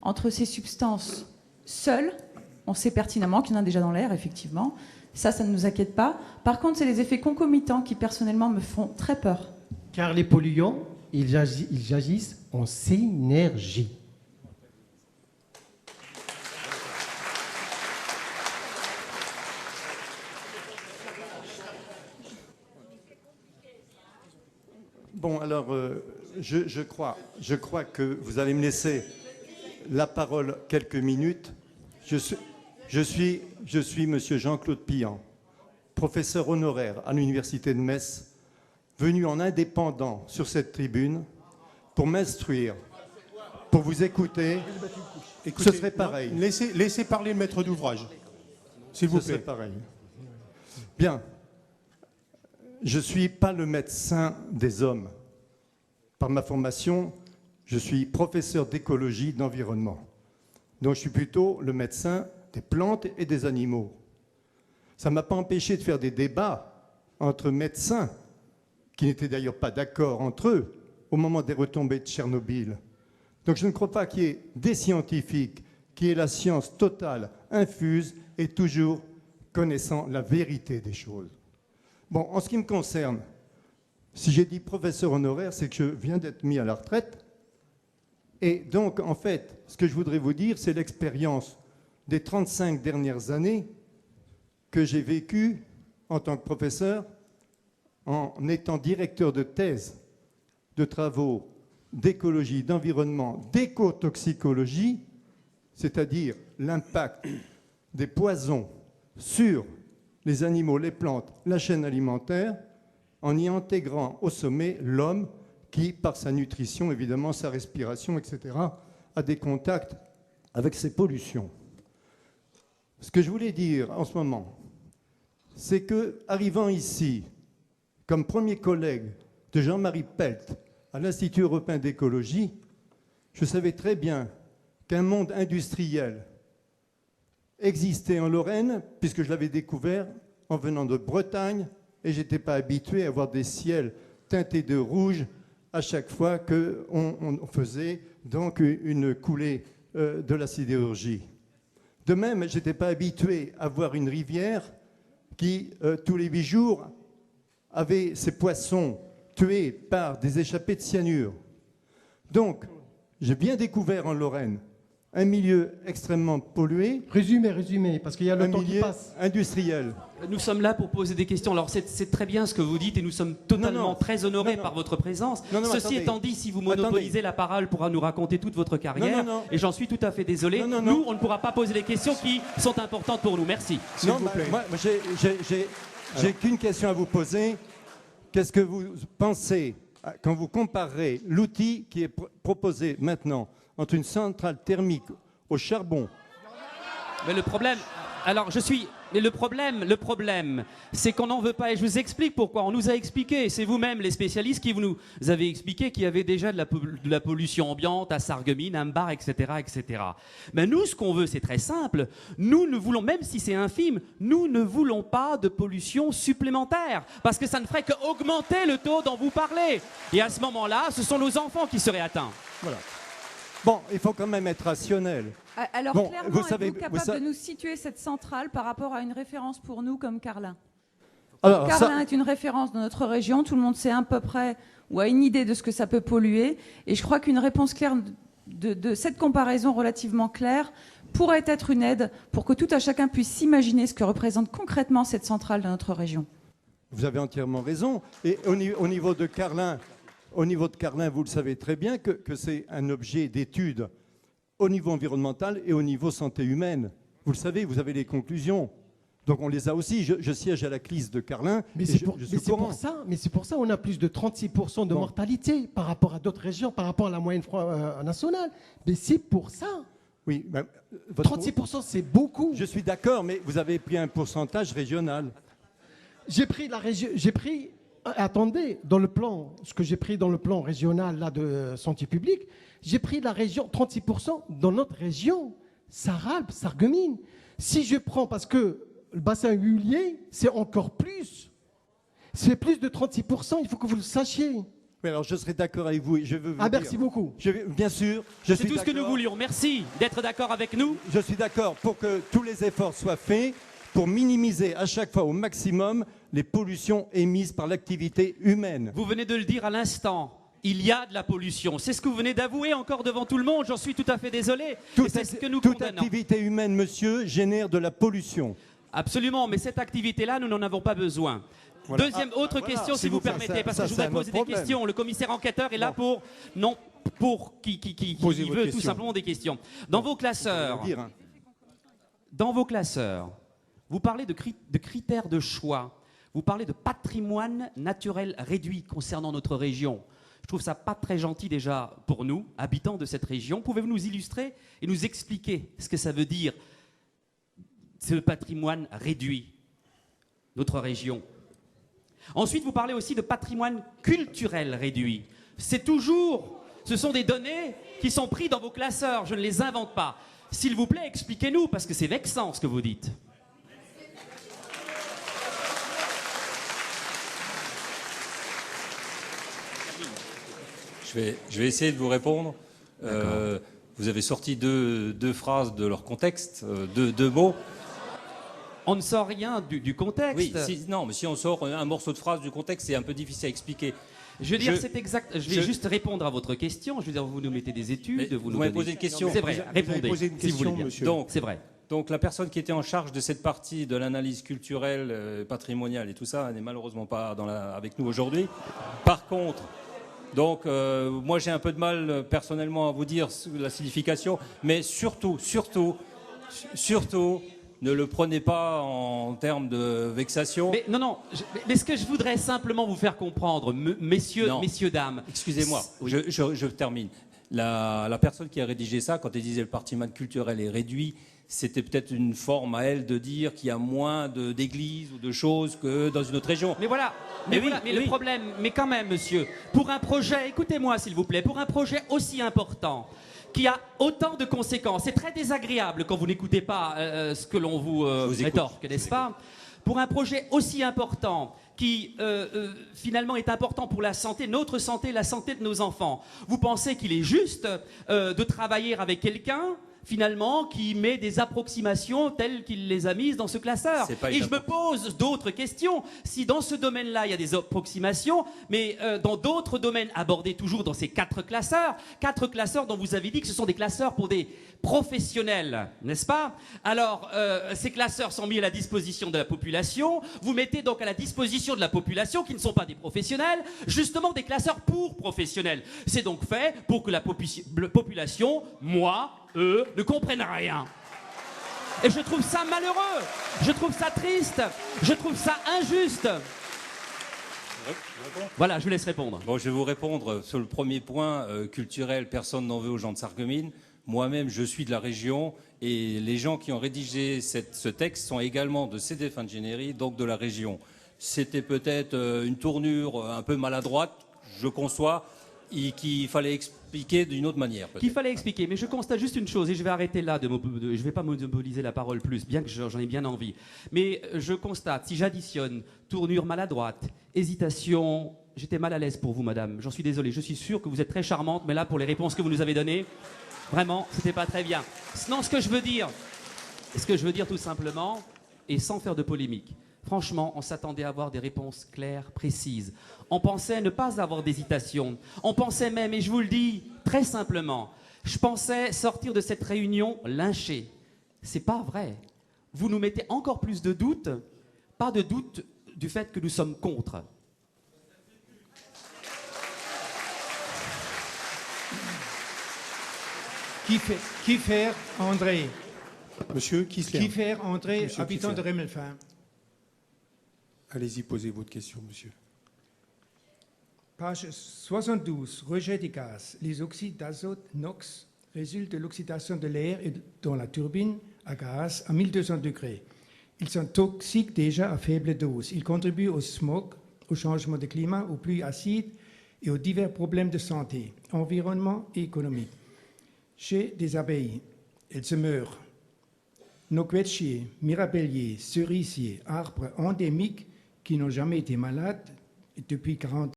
entre ces substances seules. On sait pertinemment qu'il y en a déjà dans l'air, effectivement. Ça ne nous inquiète pas. Par contre, c'est les effets concomitants qui, personnellement, me font très peur. Car les polluants, ils agissent en synergie. Bon, alors, je crois que vous allez me laisser la parole quelques minutes. Je suis monsieur Jean-Claude Pillan, professeur honoraire à l'Université de Metz, venu en indépendant sur cette tribune pour m'instruire, pour vous écouter. Écoutez, ce serait pareil. Laissez parler le maître d'ouvrage, s'il vous plaît. Ce serait pareil. Bien. Je ne suis pas le médecin des hommes. Par ma formation, je suis professeur d'écologie, d'environnement. Donc je suis plutôt le médecin des plantes et des animaux. Ça ne m'a pas empêché de faire des débats entre médecins, qui n'étaient d'ailleurs pas d'accord entre eux, au moment des retombées de Tchernobyl. Donc je ne crois pas qu'il y ait des scientifiques qui aient la science totale, infuse et toujours connaissant la vérité des choses. Bon, en ce qui me concerne, si j'ai dit professeur honoraire, c'est que je viens d'être mis à la retraite. Et donc, en fait, ce que je voudrais vous dire, c'est l'expérience des 35 dernières années que j'ai vécues en tant que professeur, en étant directeur de thèse de travaux d'écologie, d'environnement, d'écotoxicologie, c'est-à-dire l'impact des poisons sur les animaux, les plantes, la chaîne alimentaire, en y intégrant au sommet l'homme qui, par sa nutrition, évidemment, sa respiration, etc., a des contacts avec ces pollutions. Ce que je voulais dire en ce moment, c'est que, arrivant ici, comme premier collègue de Jean-Marie Pelt à l'Institut européen d'écologie, je savais très bien qu'un monde industriel existait en Lorraine, puisque je l'avais découvert en venant de Bretagne, et je n'étais pas habitué à voir des ciels teintés de rouge à chaque fois qu'on faisait donc une coulée de la sidérurgie. De même, je n'étais pas habitué à voir une rivière qui, tous les 8 jours, avait ses poissons tués par des échappées de cyanure. Donc, j'ai bien découvert en Lorraine un milieu extrêmement pollué. Résumez, parce qu'il y a le temps qui passe. Industriel. Nous sommes là pour poser des questions. Alors c'est très bien ce que vous dites et nous sommes totalement très honorés par votre présence. Ceci étant dit, si vous monopolisez la parole pour nous raconter toute votre carrière, et j'en suis tout à fait désolé, nous, on ne pourra pas poser les questions qui sont importantes pour nous. Merci. S'il vous plaît. Moi, j'ai qu'une question à vous poser. Qu'est-ce que vous pensez, quand vous comparez l'outil qui est proposé maintenant entre une centrale thermique au charbon? Mais le problème, mais le problème, c'est qu'on n'en veut pas. Et je vous explique pourquoi. On nous a expliqué, c'est vous-même les spécialistes qui nous avez expliqué qu'il y avait déjà de la pollution ambiante à Sarreguemines, à Mbar, etc., etc. Mais nous, ce qu'on veut, c'est très simple. Nous ne voulons, même si c'est infime, nous ne voulons pas de pollution supplémentaire, parce que ça ne ferait qu'augmenter le taux dont vous parlez. Et à ce moment-là, ce sont nos enfants qui seraient atteints. Voilà. Bon, il faut quand même être rationnel. Alors, bon, clairement, êtes-vous capable de nous situer cette centrale par rapport à une référence pour nous comme Carlin? Alors, Carlin est une référence dans notre région. Tout le monde sait à peu près ou a une idée de ce que ça peut polluer. Et je crois qu'une réponse claire de cette comparaison relativement claire pourrait être une aide pour que tout à chacun puisse s'imaginer ce que représente concrètement cette centrale dans notre région. Vous avez entièrement raison. Et au niveau de Carlin, vous le savez très bien que c'est un objet d'étude au niveau environnemental et au niveau santé humaine. Vous le savez, vous avez les conclusions. Donc on les a aussi. Je siège à la CLIS de Carlin. Mais c'est pour ça qu'on a plus de 36% de mortalité par rapport à d'autres régions, par rapport à la moyenne nationale. Mais c'est pour ça. Oui, 36%, c'est beaucoup. Je suis d'accord, mais vous avez pris un pourcentage régional. J'ai pris la région. Attendez, dans le plan, ce que j'ai pris dans le plan régional là, de santé publique, j'ai pris la région, 36% dans notre région, Sarralbe, Sarreguemines. Si je prends, parce que le bassin huilier, c'est encore plus. C'est plus de 36%, il faut que vous le sachiez. Mais alors, je serais d'accord avec vous et je veux vous Ah, dire... merci beaucoup. Bien sûr, je C'est suis tout ce que nous d'accord. voulions. Merci d'être d'accord avec nous. Je suis d'accord pour que tous les efforts soient faits pour minimiser à chaque fois au maximum les pollutions émises par l'activité humaine. Vous venez de le dire à l'instant. Il y a de la pollution. C'est ce que vous venez d'avouer encore devant tout le monde. J'en suis tout à fait désolé. Et c'est ce que nous Toute condamnons. activité humaine, monsieur, génère de la pollution. Absolument, mais cette activité-là, nous n'en avons pas besoin. Voilà. Deuxième, autre question, si vous permettez, parce que je c'est voudrais un poser autre des problème. questions. Le commissaire enquêteur est là pour qui Posez votre veut tout question. simplement des questions. Dans vos classeurs, Dire, hein. vous parlez de critères de choix. Vous parlez de patrimoine naturel réduit concernant notre région. Je trouve ça pas très gentil déjà pour nous, habitants de cette région. Pouvez-vous nous illustrer et nous expliquer ce que ça veut dire, ce patrimoine réduit, notre région? Ensuite, vous parlez aussi de patrimoine culturel réduit. Ce sont des données qui sont prises dans vos classeurs, je ne les invente pas. S'il vous plaît, expliquez-nous, parce que c'est vexant ce que vous dites. Je vais essayer de vous répondre. Vous avez sorti deux phrases de leur contexte, deux mots. On ne sort rien du contexte. Oui, non, mais si on sort un morceau de phrase du contexte, c'est un peu difficile à expliquer. Je veux dire, c'est exact. Je vais juste répondre à votre question. Je veux dire, vous nous mettez des études, Mais vous vous m'avez donnez- posé une question. C'est vrai, Vous avez répondez. posé une si vous voulez question, bien. monsieur. C'est vrai. Donc la personne qui était en charge de cette partie de l'analyse culturelle, patrimoniale et tout ça n'est malheureusement pas avec nous aujourd'hui. Par contre, moi j'ai un peu de mal personnellement à vous dire la signification, mais surtout, ne le prenez pas en termes de vexation. Mais non, mais ce que je voudrais simplement vous faire comprendre, messieurs, dames. Excusez-moi, Oui. je termine. La personne qui a rédigé ça, quand elle disait le patrimoine culturel est réduit, c'était peut-être une forme à elle de dire qu'il y a moins d'églises ou de choses que dans une autre région. Mais voilà. Mais le problème, mais quand même, monsieur, pour un projet, écoutez-moi s'il vous plaît, pour un projet aussi important, qui a autant de conséquences, c'est très désagréable quand vous n'écoutez pas ce que l'on vous rétorque, n'est-ce pas? Pour un projet aussi important, qui finalement est important pour la santé, notre santé, la santé de nos enfants, vous pensez qu'il est juste de travailler avec quelqu'un finalement, qui met des approximations telles qu'il les a mises dans ce classeur. Et je me pose d'autres questions. Si dans ce domaine-là, il y a des approximations, mais dans d'autres domaines abordés toujours dans ces quatre classeurs dont vous avez dit que ce sont des classeurs pour des professionnels, n'est-ce pas? Alors, ces classeurs sont mis à la disposition de la population. Vous mettez donc à la disposition de la population, qui ne sont pas des professionnels, justement des classeurs pour professionnels. C'est donc fait pour que la population, moi, eux, ne comprennent rien. Et je trouve ça malheureux, je trouve ça triste, je trouve ça injuste. Voilà, je vous laisse répondre. Bon, je vais vous répondre sur le premier point culturel. Personne n'en veut aux gens de Sarreguemines. Moi-même, je suis de la région et les gens qui ont rédigé ce texte sont également de CDF-Ingénierie, donc de la région. C'était peut-être une tournure un peu maladroite, je conçois, et qu'il fallait expliquer d'une autre manière. Qu'il fallait expliquer, mais je constate juste une chose, et je vais arrêter là, je ne vais pas monopoliser la parole plus, bien que j'en ai bien envie. Mais je constate, si j'additionne tournure maladroite, hésitation, j'étais mal à l'aise pour vous, madame, j'en suis désolé, je suis sûr que vous êtes très charmante, mais là, pour les réponses que vous nous avez données, vraiment, c'était pas très bien. Non, ce que je veux dire tout simplement, et sans faire de polémique, franchement, on s'attendait à avoir des réponses claires, précises. On pensait ne pas avoir d'hésitation. On pensait même, et je vous le dis très simplement, je pensais sortir de cette réunion lynché. C'est pas vrai. Vous nous mettez encore plus de doutes, pas de doute du fait que nous sommes contre. Kiefer André. Monsieur Kissler. Kiefer André, Monsieur habitant Kiefer. de Remelfin. Allez-y, posez votre question, monsieur. Page 72, rejet des gaz. Les oxydes d'azote NOx résultent de l'oxydation de l'air dans la turbine à gaz à 1200 degrés. Ils sont toxiques déjà à faible dose. Ils contribuent au smog, au changement de climat, aux pluies acides et aux divers problèmes de santé, environnement et économique. Chez des abeilles, elles se meurent. Noquetchiers, mirabelliers, cerisiers, arbres endémiques qui n'ont jamais été malades depuis 40